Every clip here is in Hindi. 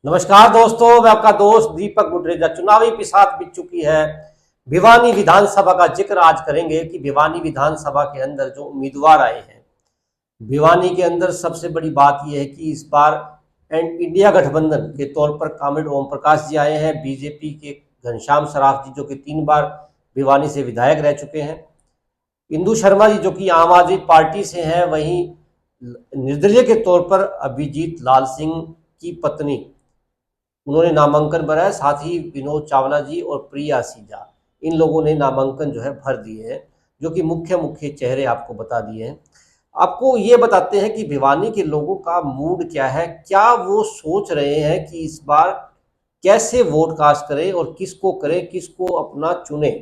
नमस्कार दोस्तों, मैं आपका दोस्त दीपक गुडरेजा। चुनावी पिसात बीत चुकी है। भिवानी विधानसभा का जिक्र आज करेंगे कि भिवानी विधानसभा के अंदर जो उम्मीदवार आए हैं, भिवानी के अंदर सबसे बड़ी बात यह है कि इस बार इंडिया गठबंधन के तौर पर कामरेड ओम प्रकाश जी आए हैं। बीजेपी के घनश्याम सराफ जी जो कि 3 बार भिवानी से विधायक रह चुके हैं। इंदु शर्मा जी जो कि आम आदमी पार्टी से हैं, वहीं निर्दलीय के तौर पर अभिजीत लाल सिंह की पत्नी, उन्होंने नामांकन भरा है। साथ ही विनोद चावला जी और प्रिया सीजा, इन लोगों ने नामांकन जो है भर दिए हैं, जो कि मुख्य मुख्य चेहरे आपको बता दिए हैं। आपको ये बताते हैं कि भिवानी के लोगों का मूड क्या है, क्या वो सोच रहे हैं कि इस बार कैसे वोट कास्ट करें और किसको करें, किसको अपना चुने।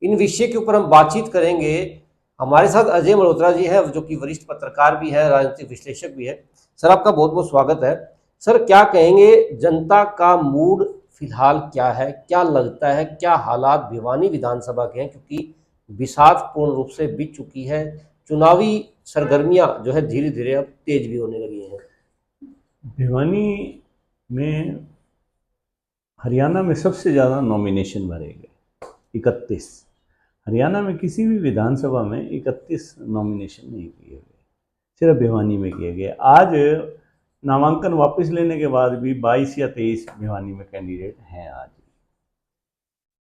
इन विषय के ऊपर हम बातचीत करेंगे। हमारे साथ अजय मल्होत्रा जी हैं, जो कि वरिष्ठ पत्रकार भी हैं, राजनीतिक विश्लेषक भी है। सर, आपका बहुत बहुत स्वागत है। सर, क्या कहेंगे, जनता का मूड फिलहाल क्या है, क्या लगता है, क्या हालात भिवानी विधानसभा के हैं, क्योंकि बिसात पूर्ण रूप से बीत चुकी है। चुनावी सरगर्मियां जो है धीरे धीरे अब तेज भी होने लगी हैं। भिवानी में हरियाणा में सबसे ज़्यादा नॉमिनेशन भरे गए, 31। हरियाणा में किसी भी विधानसभा में 31 नॉमिनेशन नहीं किए गए, सिर्फ भिवानी में किए गए। आज नामांकन वापस लेने के बाद भी 22 या 23 भिवानी में कैंडिडेट हैं। आज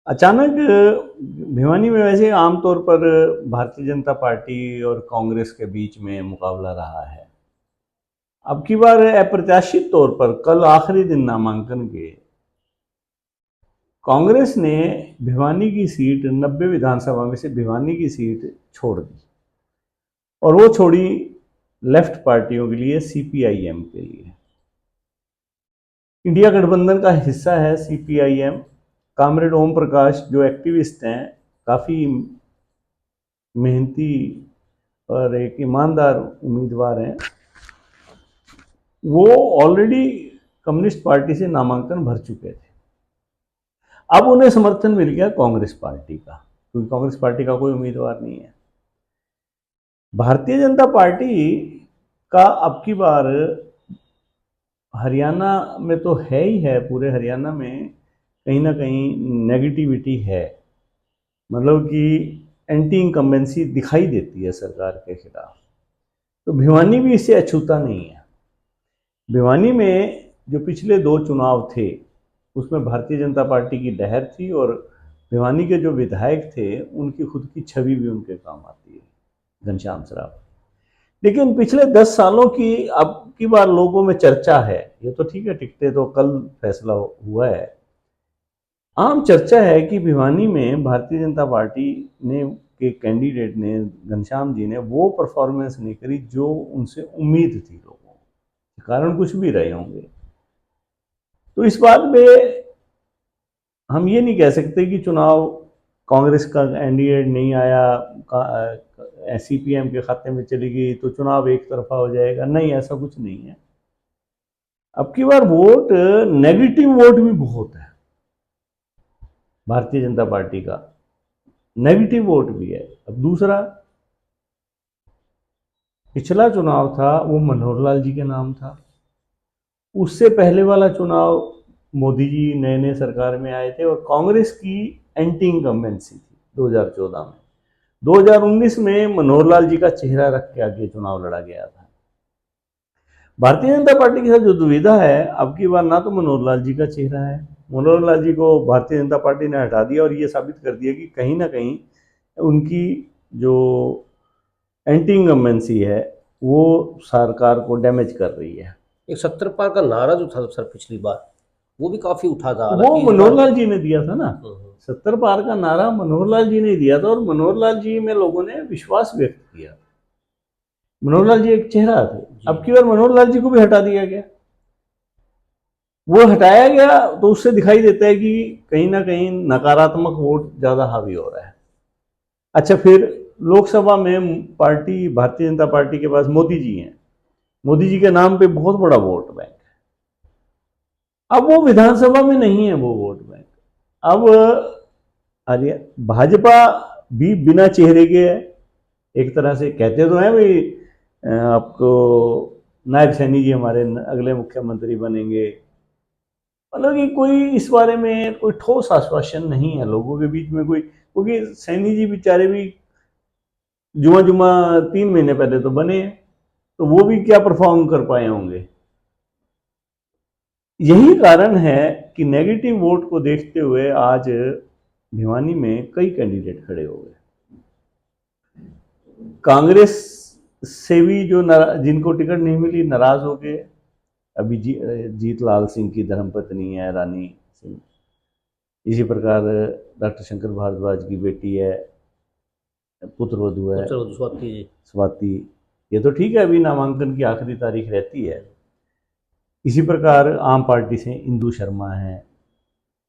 अचानक भिवानी में वैसे आमतौर पर भारतीय जनता पार्टी और कांग्रेस के बीच में मुकाबला रहा है। अब की बार अप्रत्याशित तौर पर कल आखिरी दिन नामांकन के कांग्रेस ने भिवानी की सीट 90 विधानसभा में से भिवानी की सीट छोड़ दी, और वो छोड़ी लेफ्ट पार्टियों के लिए, सीपीआईएम के लिए। इंडिया गठबंधन का हिस्सा है सीपीआईएम। कामरेड ओम प्रकाश जो एक्टिविस्ट हैं, काफ़ी मेहनती और एक ईमानदार उम्मीदवार हैं, वो ऑलरेडी कम्युनिस्ट पार्टी से नामांकन भर चुके थे। अब उन्हें समर्थन मिल गया कांग्रेस पार्टी का, क्योंकि कांग्रेस पार्टी का कोई उम्मीदवार नहीं है। भारतीय जनता पार्टी का अब की बार हरियाणा में तो है ही है, पूरे हरियाणा में कहीं ना कहीं नेगेटिविटी है। मतलब कि एंटी इनकम्बेंसी दिखाई देती है सरकार के खिलाफ। तो भिवानी भी इससे अछूता नहीं है। भिवानी में जो पिछले 2 चुनाव थे, उसमें भारतीय जनता पार्टी की लहर थी, और भिवानी के जो विधायक थे उनकी खुद की छवि भी उनके काम आती है, घनश्याम सराफ। लेकिन पिछले 10 सालों की अब की बार लोगों में चर्चा है, ये तो ठीक है, टिकटे तो कल फैसला हुआ है। आम चर्चा है कि भिवानी में भारतीय जनता पार्टी ने के कैंडिडेट ने, घनश्याम जी ने, वो परफॉर्मेंस नहीं करी जो उनसे उम्मीद थी लोगों को। कारण कुछ भी रहे होंगे। तो इस बात में हम ये नहीं कह सकते कि चुनाव कांग्रेस का कैंडिडेट नहीं आया, सीपीएम के खाते में चली गई तो चुनाव एक तरफा हो जाएगा। नहीं, ऐसा कुछ नहीं है। अब की बार वोट, नेगेटिव वोट भी बहुत है। भारतीय जनता पार्टी का नेगेटिव वोट भी है। अब दूसरा, पिछला चुनाव था वो मनोहर लाल जी के नाम था। उससे पहले वाला चुनाव मोदी जी नए नए सरकार में आए थे, और कांग्रेस की एंटी इनकम्बेंसी थी 2014 में। 2019 में मनोहर लाल जी का चेहरा रख के आगे चुनाव लड़ा गया था। भारतीय जनता पार्टी के साथ जो दुविधा है, अब की बार ना तो मनोहर लाल जी का चेहरा है। मनोहर लाल जी को भारतीय जनता पार्टी ने हटा दिया, और ये साबित कर दिया कि कहीं ना कहीं उनकी जो एंटी इनकम्बेंसी है वो सरकार को डैमेज कर रही है। एक 70 पार का नारा जो था सर पिछली बार, वो भी काफी उठा था, वो हालांकि इस मनोहर बार। लाल जी ने दिया था ना। 70 पार का नारा मनोहर लाल जी ने दिया था, और मनोहर लाल जी में लोगों ने विश्वास व्यक्त किया। मनोहर लाल जी एक चेहरा थे। अब की बार मनोहर लाल जी को भी हटा दिया गया। वो हटाया गया तो उससे दिखाई देता है कि कहीं ना कहीं नकारात्मक वोट ज्यादा हावी हो रहा है। अच्छा, फिर लोकसभा में पार्टी, भारतीय जनता पार्टी के पास मोदी जी हैं। मोदी जी के नाम पे बहुत बड़ा वोट बैंक है। अब वो विधानसभा में नहीं है वो वोट बैंक। अब अरे, भाजपा भी बिना चेहरे के है। एक तरह से कहते तो हैं भाई, आपको नायब सैनी जी हमारे अगले मुख्यमंत्री बनेंगे, मतलब कि कोई इस बारे में कोई ठोस आश्वासन नहीं है लोगों के बीच में कोई, क्योंकि सैनी जी बेचारे भी जुमा जुमा 3 महीने पहले तो बने हैं, तो वो भी क्या परफॉर्म कर पाए होंगे। यही कारण है कि नेगेटिव वोट को देखते हुए आज भिवानी में कई कैंडिडेट खड़े हो गए। कांग्रेस से भी जो जिनको टिकट नहीं मिली नाराज हो गए। अभी जीतलाल सिंह की धर्मपत्नी है रानी सिंह, इसी प्रकार डॉक्टर शंकर भारद्वाज की बेटी है, पुत्रवधू है स्वाति जी। स्वाति, ये तो ठीक है, अभी नामांकन की आखिरी तारीख रहती है। इसी प्रकार आम पार्टी से इंदू शर्मा है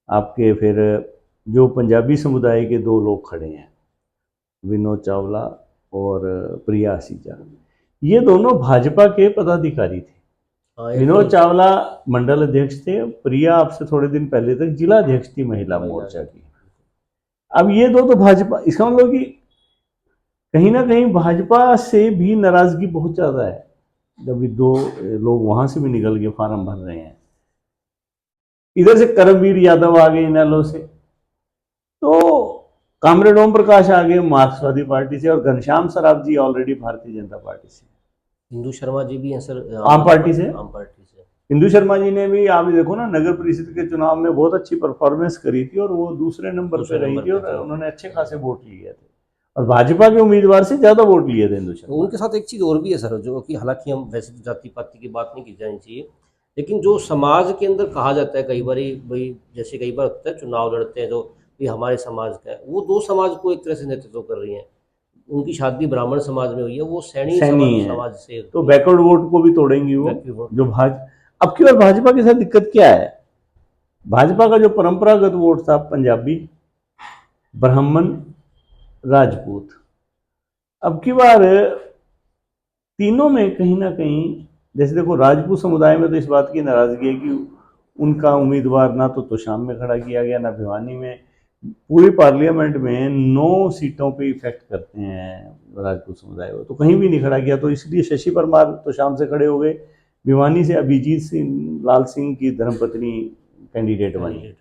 आपके, फिर जो पंजाबी समुदाय के 2 लोग खड़े हैं, विनोद चावला और प्रिया आसीजा, ये दोनों भाजपा के पदाधिकारी थे। विनोद चावला मंडल अध्यक्ष थे, प्रिया आपसे थोड़े दिन पहले तक जिला अध्यक्ष थी महिला मोर्चा की। अब ये दो तो भाजपा, इसका मतलब कि कहीं ना कहीं भाजपा से भी नाराजगी बहुत ज्यादा है, जब ये 2 लोग वहां से भी निकल के फार्म भर रहे हैं। इधर से करमवीर यादव आ गए इनेलो से, तो कामरेड ओम प्रकाश आ गए मार्क्सवादी पार्टी से, और घनश्याम सराफ जी ऑलरेडी भारतीय जनता पार्टी से। हिंदू शर्मा जी भी हैं सर आम पार्टी से। आम पार्टी से हिंदू शर्मा जी ने भी, आप देखो ना, नगर परिषद के चुनाव में बहुत अच्छी परफॉर्मेंस करी थी और वो दूसरे नंबर पे रही थी, और उन्होंने अच्छे खासे वोट लिए थे, और भाजपा के उम्मीदवार से ज्यादा वोट लिए थे हिंदू शर्मा। उनके साथ एक चीज़ और भी है सर, जो कि हालांकि हम वैसे तो जाति पाति की बात नहीं की जानी चाहिए, लेकिन जो समाज के अंदर कहा जाता है कई बार भाई, जैसे कई बार होता है चुनाव लड़ते हैं जो भी हमारे समाज का है, वो 2 समाज को एक तरह से नेतृत्व कर रही हैं। उनकी शादी ब्राह्मण समाज में हुई है, वो सैनी समाज से, तो बैकवर्ड वोट को भी तोड़ेंगी वो जो अब की बार भाजपा के साथ दिक्कत क्या है, भाजपा का जो परंपरागत वोट था पंजाबी, ब्राह्मण, राजपूत, अब की बार तीनों में कहीं ना कहीं, जैसे देखो राजपूत समुदाय में तो इस बात की नाराजगी है कि उनका उम्मीदवार ना तो तोशाम में खड़ा किया गया, ना भिवानी में। पूरी पार्लियामेंट में 9 सीटों पे इफेक्ट करते हैं राजपूत समुदाय को, तो कहीं भी नहीं खड़ा किया, तो इसलिए शशि परमार तोशाम से खड़े हो गए, भिवानी से अभिजीत सिंह लाल सिंह की धर्मपत्नी कैंडिडेट बनी।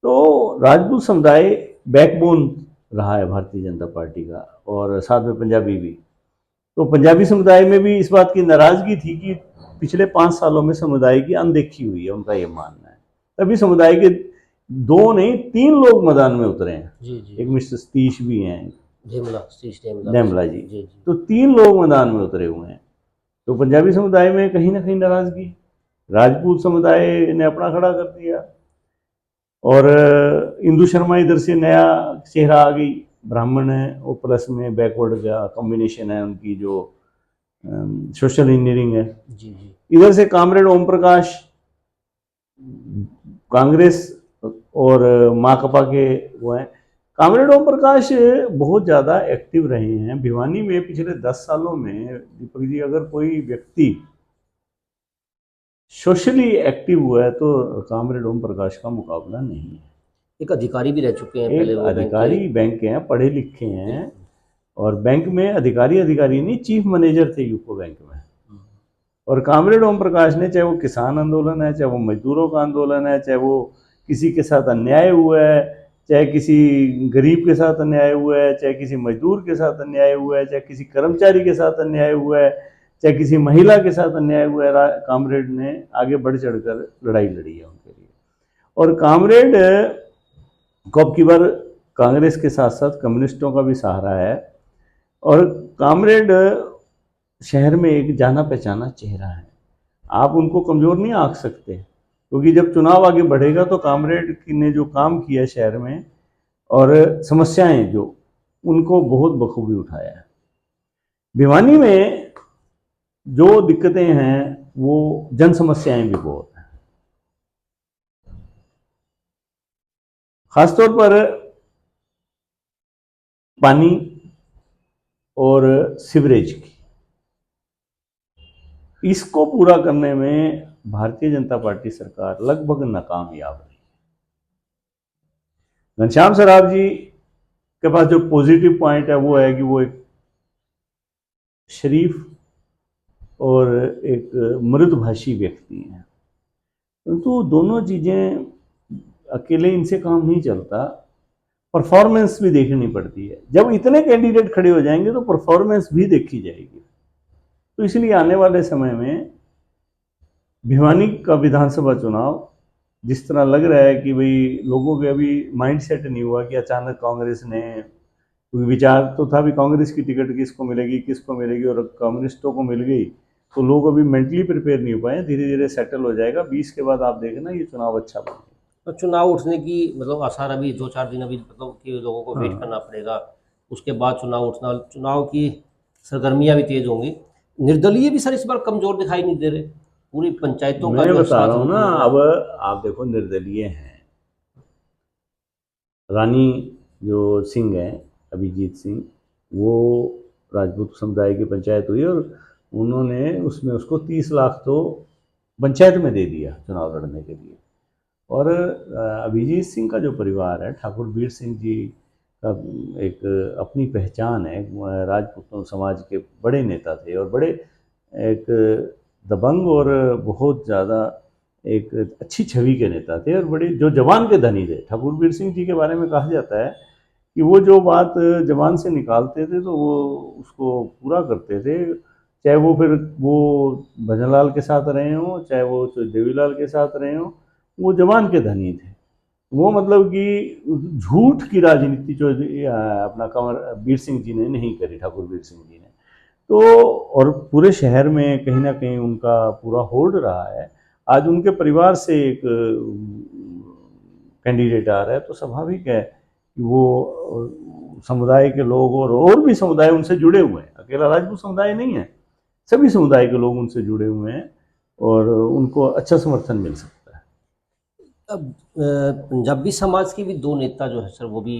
तो राजपूत समुदाय बैकबोन रहा है भारतीय जनता पार्टी का, और साथ में पंजाबी भी। तो पंजाबी समुदाय में भी इस बात की नाराजगी थी कि पिछले 5 सालों में समुदाय की अनदेखी हुई है, उनका ये मानना है। तभी समुदाय के 2 नहीं 3 लोग मैदान में उतरे हैं। जी। एक मिस्टर सतीश भी हैं, डेमला जी। तो 3 लोग मैदान में उतरे हुए हैं। तो पंजाबी समुदाय में कहीं ना कहीं नाराजगी, राजपूत समुदाय ने अपना खड़ा कर दिया, और इंदू शर्मा इधर से नया चेहरा आ गई, ब्राह्मण है और प्लस में बैकवर्ड का कॉम्बिनेशन है उनकी, जो सोशल इंजीनियरिंग है। जी। इधर से कामरेड ओम प्रकाश कांग्रेस और माकपा के वो हैं। कामरेड ओम प्रकाश बहुत ज़्यादा एक्टिव रहे हैं भिवानी में पिछले 10 सालों में। दीपक जी, अगर कोई व्यक्ति सोशली एक्टिव हुआ है तो कामरेड ओम प्रकाश का मुकाबला नहीं है। एक अधिकारी भी रह चुके हैं, पहले वो अधिकारी बैंक के हैं, पढ़े लिखे हैं, और बैंक में अधिकारी नहीं चीफ मैनेजर थे यूको बैंक में। और कामरेड ओम प्रकाश ने, चाहे वो किसान आंदोलन है, चाहे वो मजदूरों का आंदोलन है, चाहे वो किसी के साथ अन्याय हुआ है, चाहे किसी गरीब के साथ अन्याय हुआ है, चाहे किसी मजदूर के साथ अन्याय हुआ है, चाहे किसी कर्मचारी के साथ अन्याय हुआ है, चाहे किसी महिला के साथ अन्याय हुआ है, कामरेड ने आगे बढ़ चढ़कर लड़ाई लड़ी है उनके लिए। और कामरेड को अब की बार कांग्रेस के साथ साथ कम्युनिस्टों का भी सहारा है, और कामरेड शहर में एक जाना पहचाना चेहरा है। आप उनको कमज़ोर नहीं आंक सकते, क्योंकि जब चुनाव आगे बढ़ेगा तो कामरेड ने जो काम किया शहर में और समस्याएं जो, उनको बहुत बखूबी उठाया है। भिवानी में जो दिक्कतें हैं वो जन समस्याएं भी बहुत हैं, खासतौर पर पानी और सीवरेज की। इसको पूरा करने में भारतीय जनता पार्टी सरकार लगभग नाकामयाब रही। घनश्याम सराफ जी के पास जो पॉजिटिव पॉइंट है वो है कि वो एक शरीफ और एक मृदुभाषी व्यक्ति हैं। तो दोनों चीज़ें अकेले इनसे काम नहीं चलता, परफॉर्मेंस भी देखनी पड़ती है। जब इतने कैंडिडेट खड़े हो जाएंगे तो परफॉर्मेंस भी देखी जाएगी। तो इसलिए आने वाले समय में भिवानी का विधानसभा चुनाव जिस तरह लग रहा है कि भाई लोगों के अभी माइंड सेट नहीं हुआ कि अचानक कांग्रेस ने, क्योंकि विचार तो था भी कांग्रेस की टिकट किसको मिलेगी, और कम्युनिस्टों को मिल गई, तो लोग अभी मेंटली प्रिपेयर नहीं हो पाए। धीरे धीरे सेटल हो जाएगा। 20 के बाद आप देखना ये चुनाव अच्छा बनेगा। तो चुनाव उठने की मतलब आसार अभी 2-4 दिन अभी मतलब कि लोगों को वेट हाँ। करना पड़ेगा। उसके बाद चुनाव उठना, चुनाव की सरगर्मियां भी तेज होंगी। निर्दलीय भी सर इस बार कमजोर दिखाई नहीं दे रहे, पूरी पंचायतों का मैं जो है बता रहा साथ हूँ उनको ना, मिल रहा अब है। आप देखो निर्दलीय हैं, रानी जो सिंह है, अभिजीत सिंह, वो राजपूत समुदाय की पंचायत हुई और उन्होंने उसमें उसको 30 लाख तो पंचायत में दे दिया चुनाव लड़ने के लिए। और अभिजीत सिंह का जो परिवार है, ठाकुर वीर सिंह जी का एक अपनी पहचान है। राजपूतों समाज के बड़े नेता थे और बड़े एक दबंग और बहुत ज़्यादा एक अच्छी छवि के नेता थे और बड़ी जो जवान के धनी थे। ठाकुर वीर सिंह जी के बारे में कहा जाता है कि वो जो बात जबान से निकालते थे तो वो उसको पूरा करते थे, चाहे वो फिर वो भजनलाल के साथ रहे हों, चाहे वो देवीलाल के साथ रहे हों, वो जवान के धनी थे। वो मतलब कि झूठ की राजनीति जो अपना कंवर वीर सिंह जी ने नहीं करी, ठाकुर वीर सिंह जी ने। तो और पूरे शहर में कहीं ना कहीं उनका पूरा होल्ड रहा है। आज उनके परिवार से एक कैंडिडेट आ रहा है तो स्वाभाविक है कि वो समुदाय के लोग और भी समुदाय उनसे जुड़े हुए हैं, अकेला राजपूत समुदाय नहीं है, सभी समुदाय के लोग उनसे जुड़े हुए हैं और उनको अच्छा समर्थन मिल सकता है। अब पंजाबी समाज के भी दो नेता जो है सर, वो भी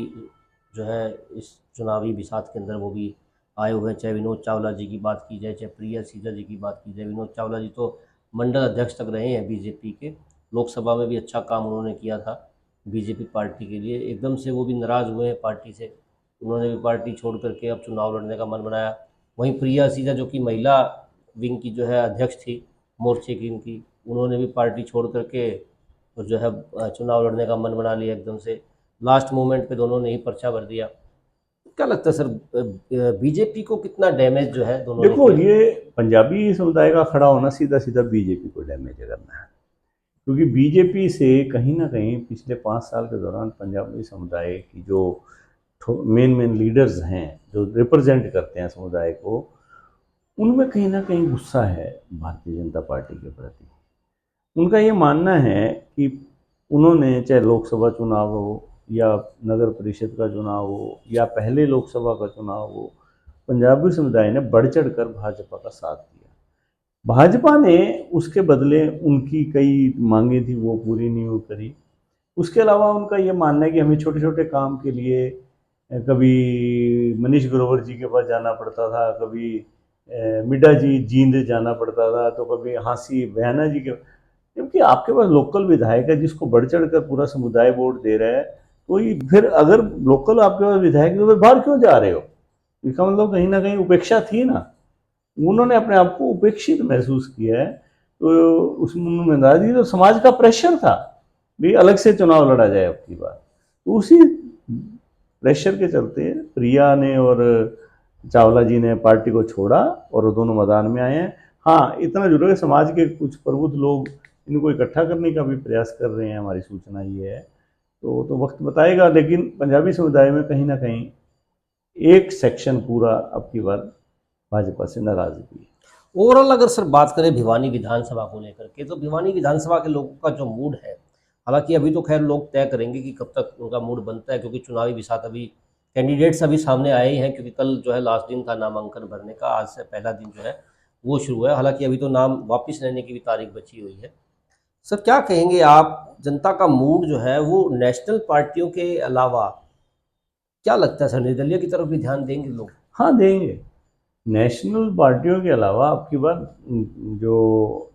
जो है इस चुनावी बिसात के अंदर वो भी आए हुए हैं। चाहे विनोद चावला जी की बात की जाए, चाहे प्रिया सीजा जी की बात की जाए। विनोद चावला जी तो मंडल अध्यक्ष तक रहे हैं बीजेपी के, लोकसभा में भी अच्छा काम उन्होंने किया था बीजेपी पार्टी के लिए। एकदम से वो भी नाराज़ हुए हैं पार्टी से, उन्होंने भी पार्टी छोड़ करके अब चुनाव लड़ने का मन बनाया। वहीं प्रिया सीजा जो कि महिला विंग की जो है अध्यक्ष थी मोर्चे की उनकी, उन्होंने भी पार्टी छोड़ करके और जो है चुनाव लड़ने का मन बना लिया एकदम से। लास्ट मोमेंट पे दोनों ने ही पर्चा भर दिया। क्या लगता है सर, बीजेपी को कितना डैमेज जो है दोनों ने देखो, किया? ये पंजाबी समुदाय का खड़ा होना सीधा सीधा बीजेपी को डैमेज करना है, क्योंकि बीजेपी से कहीं ना कहीं पिछले 5 साल के दौरान पंजाबी समुदाय की जो मेन मेन लीडर्स हैं, जो रिप्रेजेंट करते हैं समुदाय को, उनमें कहीं ना कहीं गुस्सा है भारतीय जनता पार्टी के प्रति। उनका ये मानना है कि उन्होंने, चाहे लोकसभा चुनाव हो या नगर परिषद का चुनाव हो या पहले लोकसभा का चुनाव हो, पंजाबी समुदाय ने बढ़ चढ़ कर भाजपा का साथ दिया। भाजपा ने उसके बदले उनकी कई मांगे थी वो पूरी नहीं हो करी। उसके अलावा उनका ये मानना है कि हमें छोटे छोटे काम के लिए कभी मनीष ग्रोवर जी के पास जाना पड़ता था, कभी मिड्डा जी जींद जाना पड़ता था, तो कभी हाँसी बयाना जी के, क्योंकि आपके पास लोकल विधायक है जिसको बढ़ चढ़ कर पूरा समुदाय वोट दे रहा है, तो ये फिर अगर लोकल आपके पास विधायक है तो फिर बाहर क्यों जा रहे हो? इसका मतलब कहीं ना कहीं उपेक्षा थी ना। उन्होंने अपने आप को उपेक्षित महसूस किया है, तो उसमें नाराजगी, तो समाज का प्रेशर था भी अलग से चुनाव लड़ा जाए अब की बार। तो उसी प्रेशर के चलते प्रिया ने और चावला जी ने पार्टी को छोड़ा और वो दोनों मैदान में आए हैं। हाँ, इतना जरूर है, समाज के कुछ प्रबुद्ध लोग इनको इकट्ठा करने का भी प्रयास कर रहे हैं, हमारी सूचना ये है। तो वक्त बताएगा, लेकिन पंजाबी समुदाय में कहीं ना कहीं एक सेक्शन पूरा अब की बार भाजपा से नाराज भी है। ओवरऑल अगर सर बात करें भिवानी विधानसभा को लेकर के, तो भिवानी विधानसभा के लोगों का जो मूड है, हालांकि अभी तो खैर लोग तय करेंगे कि कब तक उनका मूड बनता है, क्योंकि चुनावी बिसात अभी कैंडिडेट्स अभी सामने आए ही हैं। क्योंकि कल जो है लास्ट दिन था नामांकन भरने का, आज से पहला दिन जो है वो शुरू हुआ है। हालांकि अभी तो नाम वापस लेने की भी तारीख बची हुई है। सर क्या कहेंगे आप, जनता का मूड जो है वो नेशनल पार्टियों के अलावा, क्या लगता है सर, निर्दलीय की तरफ भी ध्यान देंगे लोग? हाँ, देंगे। नेशनल पार्टियों के अलावा अब की बार जो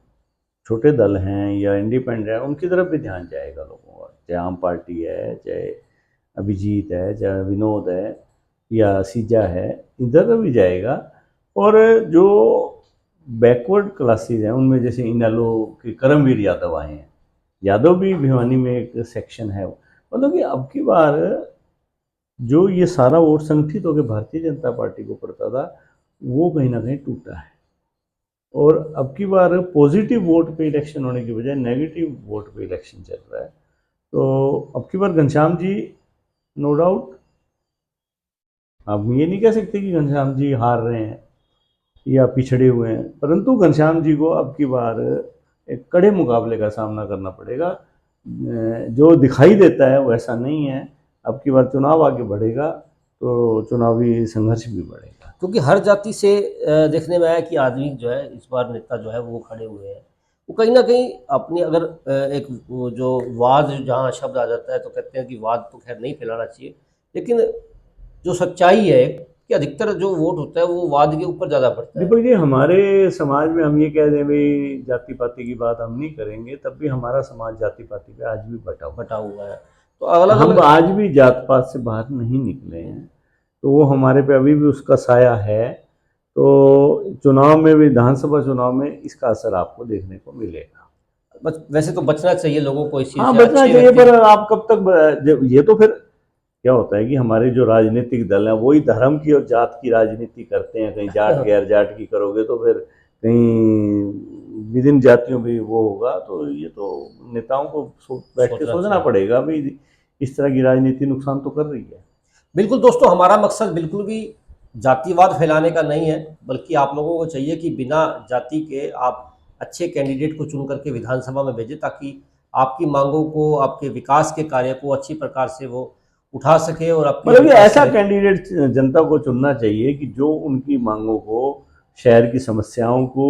छोटे दल हैं या इंडिपेंडेंट हैं उनकी तरफ भी ध्यान जाएगा लोगों का, चाहे आम पार्टी है, चाहे अभिजीत है, चाहे विनोद है या सीजा है, इधर भी जाएगा। और जो बैकवर्ड क्लासेज हैं उनमें जैसे इनेलो के करमवीर यादव आए हैं, यादव भी भिवानी में एक सेक्शन है। मतलब कि अब की बार जो ये सारा वोट संगठित होकर भारतीय जनता पार्टी को पड़ता था, वो कहीं ना कहीं टूटा है। और अब की बार पॉजिटिव वोट पे इलेक्शन होने की बजाय नेगेटिव वोट पे इलेक्शन चल रहा है। तो अब की बार घनश्याम जी नो डाउट, अब ये नहीं कह सकते कि घनश्याम जी हार रहे हैं या पिछड़े हुए हैं, परंतु घनश्याम जी को अब की बार एक कड़े मुकाबले का सामना करना पड़ेगा। जो दिखाई देता है वैसा नहीं है। अब की बार चुनाव आगे बढ़ेगा तो चुनावी संघर्ष भी बढ़ेगा। क्योंकि हर जाति से देखने में आया कि आदमी जो है इस बार नेता जो है वो खड़े हुए हैं। वो कहीं ना कहीं अपनी अगर एक वो जो वाद जहाँ शब्द आ जाता है तो कहते हैं कि वाद तो खैर नहीं फैलाना चाहिए, लेकिन जो सच्चाई है कि अधिकतर जो वोट होता है वो वाद के ऊपर ज़्यादा पड़ता है। दीपक जी, हमारे समाज में हम ये कह दें भाई जाति पाति की बात हम नहीं करेंगे, तब भी हमारा समाज जाति पाति पे आज भी बटा हुआ है। तो अलग हम अलग आज भी जात पात से बाहर नहीं निकले हैं, तो वो हमारे पे अभी भी उसका साया है। तो चुनाव में, विधानसभा चुनाव में इसका असर आपको देखने को मिलेगा। वैसे तो बचना चाहिए लोगों को इस चीज़ हाँ, से। बचना अच्छे चाहिए, व्यक्ति पर आप कब तक जब ये तो फिर क्या होता है कि हमारे जो राजनीतिक दल हैं वही धर्म की और जात की राजनीति करते हैं। कहीं जाट गैर जाट की करोगे तो फिर कहीं विभिन्न जातियों में वो होगा। तो ये तो नेताओं को बैठ के सोचना पड़ेगा भाई, इस तरह की राजनीति नुकसान तो कर रही है। बिल्कुल दोस्तों, हमारा मकसद बिल्कुल भी जातिवाद फैलाने का नहीं है, बल्कि आप लोगों को चाहिए कि बिना जाति के आप अच्छे कैंडिडेट को चुन करके विधानसभा में भेजें, ताकि आपकी मांगों को, आपके विकास के कार्य को अच्छी प्रकार से वो उठा सके और आपकी मतलब ऐसा कैंडिडेट जनता को चुनना चाहिए कि जो उनकी मांगों को, शहर की समस्याओं को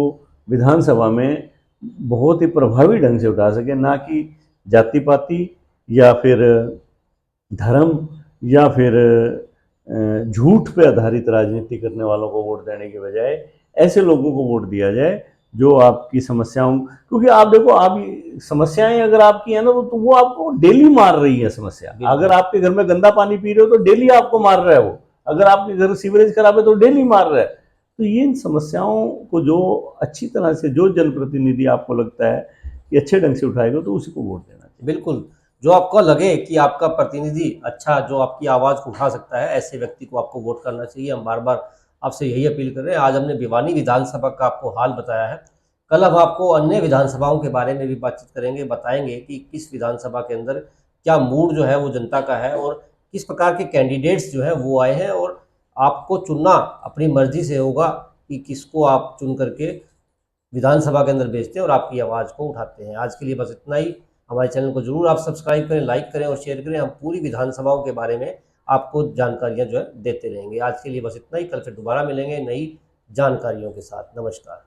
विधानसभा में बहुत ही प्रभावी ढंग से उठा सके, ना कि जाति पाति या फिर धर्म या फिर झूठ पे आधारित राजनीति करने वालों को वोट देने के बजाय ऐसे लोगों को वोट दिया जाए जो आपकी समस्याओं, क्योंकि आप देखो, आप समस्याएं अगर आपकी है ना तो वो आपको डेली मार रही है समस्या। अगर आपके घर में गंदा पानी पी रहे हो तो डेली आपको मार रहा है वो। अगर आपके घर सीवरेज खराब है तो डेली मार रहा है। तो ये इन समस्याओं को जो अच्छी तरह से, जो जनप्रतिनिधि आपको लगता है कि अच्छे ढंग से उठाएगा, तो उसी को वोट देना चाहिए। बिल्कुल, जो आपको लगे कि आपका प्रतिनिधि अच्छा, जो आपकी आवाज़ को उठा सकता है, ऐसे व्यक्ति को आपको वोट करना चाहिए। हम बार बार आपसे यही अपील कर रहे हैं। आज हमने भिवानी विधानसभा का आपको हाल बताया है। कल हम आपको अन्य विधानसभाओं के बारे में भी बातचीत करेंगे, बताएंगे कि किस विधानसभा के अंदर क्या मूड जो है वो जनता का है और किस प्रकार के कैंडिडेट्स जो है वो आए हैं। और आपको चुनना अपनी मर्जी से होगा कि किसको आप चुन करके विधानसभा के अंदर भेजते हैं और आपकी आवाज़ को उठाते हैं। आज के लिए बस इतना ही। हमारे चैनल को जरूर आप सब्सक्राइब करें, लाइक करें और शेयर करें। हम पूरी विधानसभाओं के बारे में आपको जानकारियां जो है देते रहेंगे। आज के लिए बस इतना ही। कल फिर दोबारा मिलेंगे नई जानकारियों के साथ। नमस्कार।